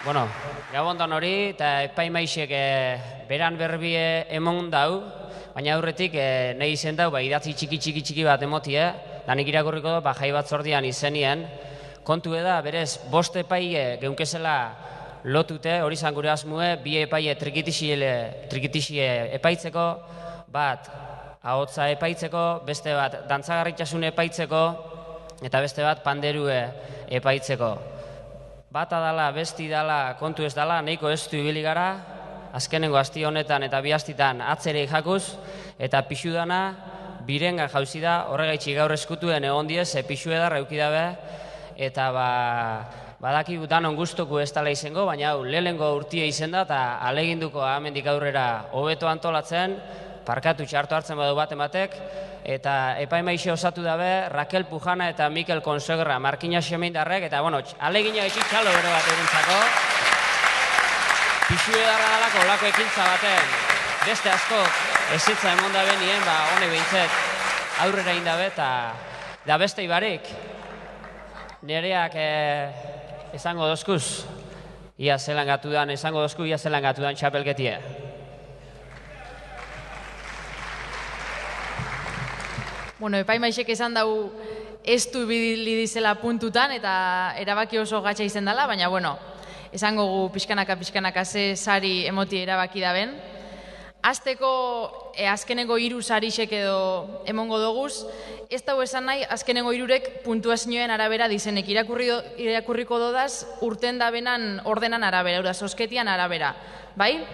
Bueno, gabondan hori, eta epaimaixek beran berbie emon dau, baina aurretik nahi izen dau, idatzi txiki bat emotie, da nik irakurriko du, jai bat zordian izenien, kontu da, berez, bost epai geunkezela lotute, hori zan gure asmue, bi epai trikitixi epaitzeko, bat ahotsa epaitzeko, beste bat dantzagarritasun epaitzeko, eta beste bat panderue epaitzeko. Bata dala, besti dala, kontu ez dala, nahiko ez du ibili gara, azkenengo asti honetan eta bi astitan atzerei jakuz, eta pixu dana birenga jauzi da, horregaitxik gaur eskutuen egon diez, pixu edarra eukidabe, eta badaki danon gustuko ez dala izango, baina hau lehengo urtia izen da, eta aleginduko amendik aurrera hobeto antolatzen, parkatu txarto hartzen badu bat ematek, eta epaimaixe osatu dabe Raquel Pujana eta Mikel Consuegra Markina Xemeindarrek, eta bueno, alegina etxik txalo bero bat egintzako. Pixu edarra dalako olako ekintza baten, beste asko ezitza emon da benien, hone behintzet aurrera indabe, eta beste ibarik. Nereak esango dozkuz, ia zelan gatu dan txapelketie. Bueno, epaimaixek esan dau ez du bidili dizela puntutan eta erabaki oso gatsa izen dela, baina bueno, esango gu pixkanaka ze sari emoti erabaki daben. Azteko azkenengo 3 sarixek edo emongo doguz, ez dago esan nahi azkenengo 3rek puntuazioen arabera dizenek irakurriko dodaz urten dabenan ordenan arabera, eura sosketian arabera, bai?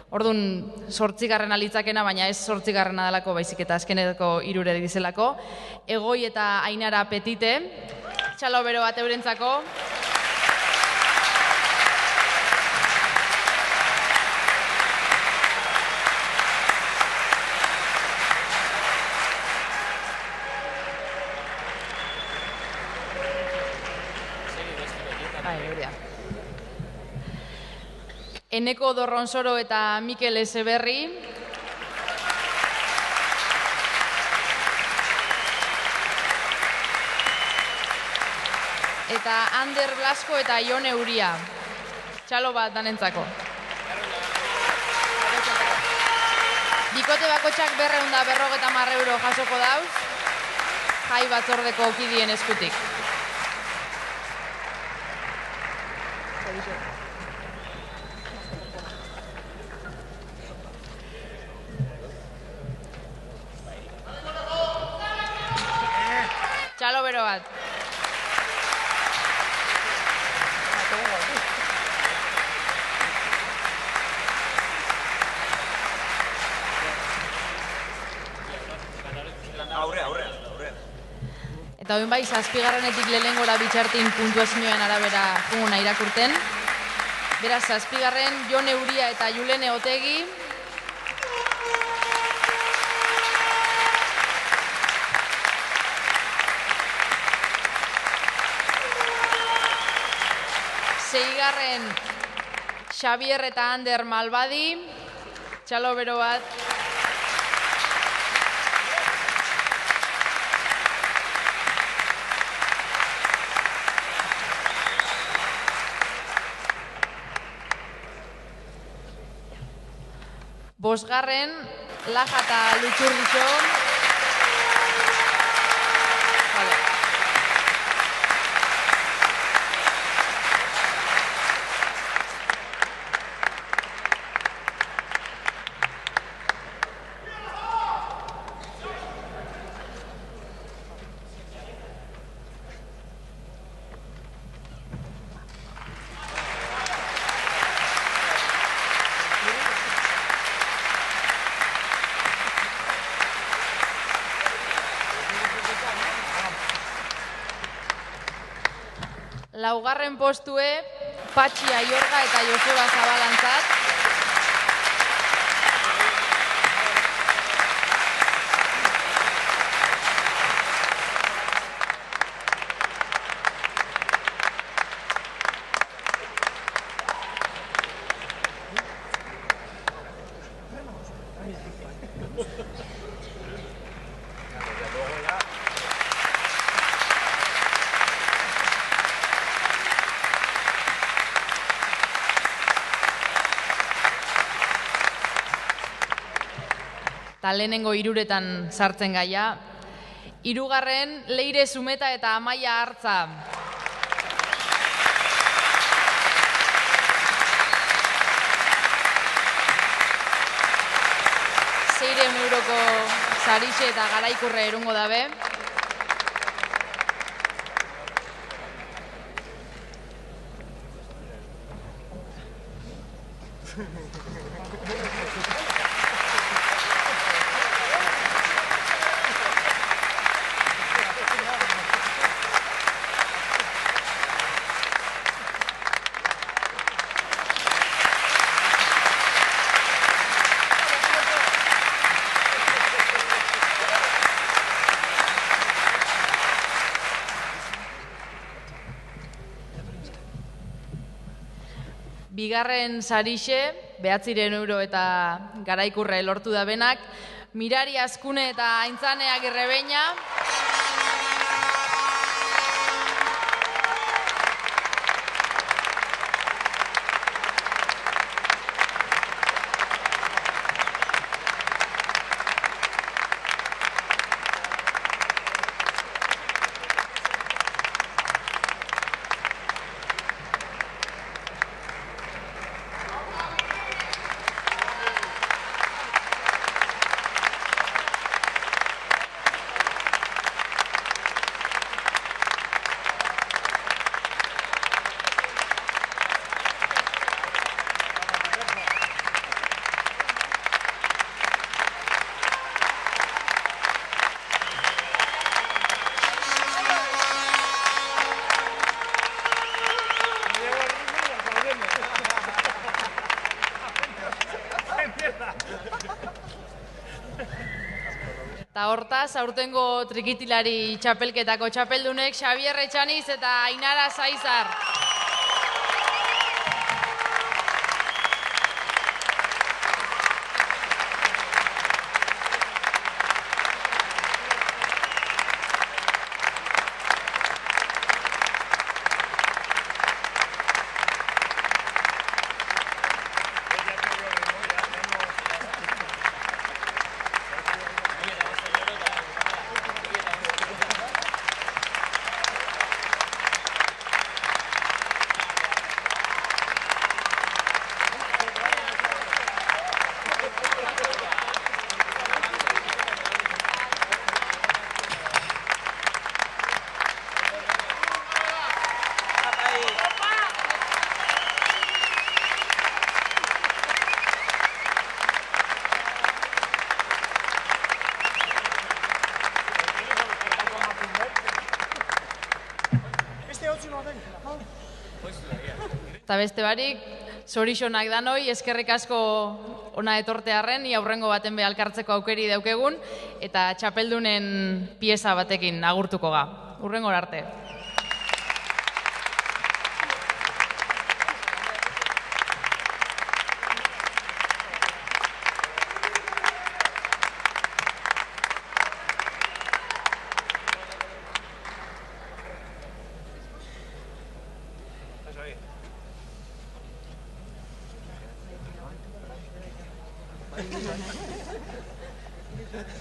Orduan, 8. alitzakena, baina ez 8. dalako, baizik eta azkeneko 3 dizelako. Egoi eta Ainara Petite, txalo bero bat eurentzako. Eneko Dorronsoro eta Mikel Ezeberri. Eta Ander Blasco eta Ione Uria. Txalo bat danentzako. Bikote bakotxak 250 euro jasoko dauz, jai batzordeko kidien eskutik. Txalo bero bat. Eta hoin bai, 7. lehenengora bitxartin puntuazioen arabera junguna irakurten. Beraz, 7. Jone Uria eta Julene Otegi. Seigarren Xavier eta Ander Malbadi, txalo bero bat. Bosgarren Laja eta Lutxurdixo. Laugarren postue, Patxi Aiorga eta Joseba Zabalantzat. eta lehenengo hiruretan sartzen gaia. Hirugarren, Leire Zumeta eta Amaia Hartza. 600 euroko sarixe eta garaikurre erungo dabe. Bigarren sarixe, 900 euro eta garaikurre lortu da benak, Mirari Azkune eta Aintzane Agirrebeina. Eta hortaz, aurtengo trikitilari txapelketako txapeldunek Xabier Etxaniz eta Ainara Zaizar. Eta beste barik, zorixonak danoi, eskerrik asko ona etortearren, ia aurrengo baten be alkartzeko aukeri daukegun, eta txapeldunen pieza batekin agurtuko ga. Hurrengo arte.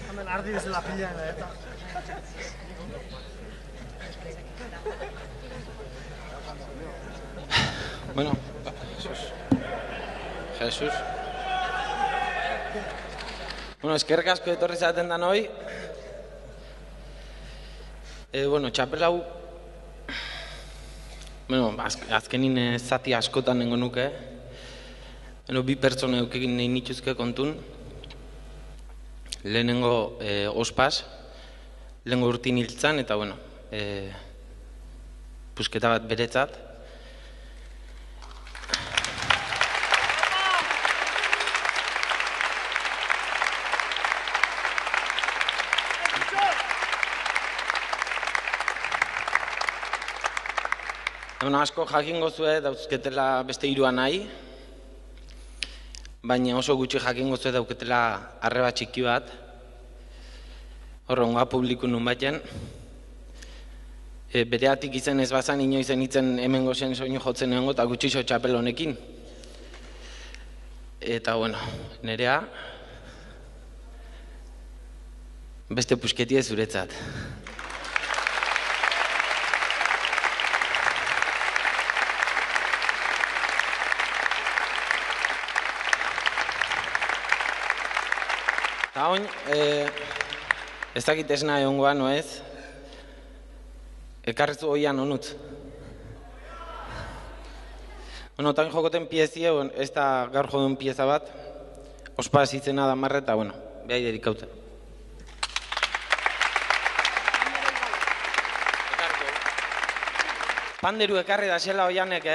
Hemen ardi bezala pilean da, eta. Bueno, Jesus. Bueno, eskerrik asko etorri zaten da noi. Bueno, txapel hau, bueno, azkenin zati askotan nengo nuke. Bi pertsona eukekin nahi nituzke kontun. Lehenengo ospaz, lehenengo urtin hiltzan, eta bueno, pusketa bat beretzat. Asko jakingo zue dauzketela beste hirua nahi, baina oso gutxi jakingo zue dauketela arreba txiki bat, horrengoa publiku nun baten. Bereatik izen ez bazan inoizen itzen hemen gozen soinu jotzen egongo eta gutxixo txapel honekin. Eta bueno, nerea, Beste pusketie zuretzat. Eta oin, ez dakit esna egongoa, no ez? Ekarrezu hoian onutz. Bueno, eta jokoten piezie, ez da gaur jodun pieza bat, ospa zitzena da marre, eta bueno, behai dedikaute. Panderu ekarri da xela hoianek,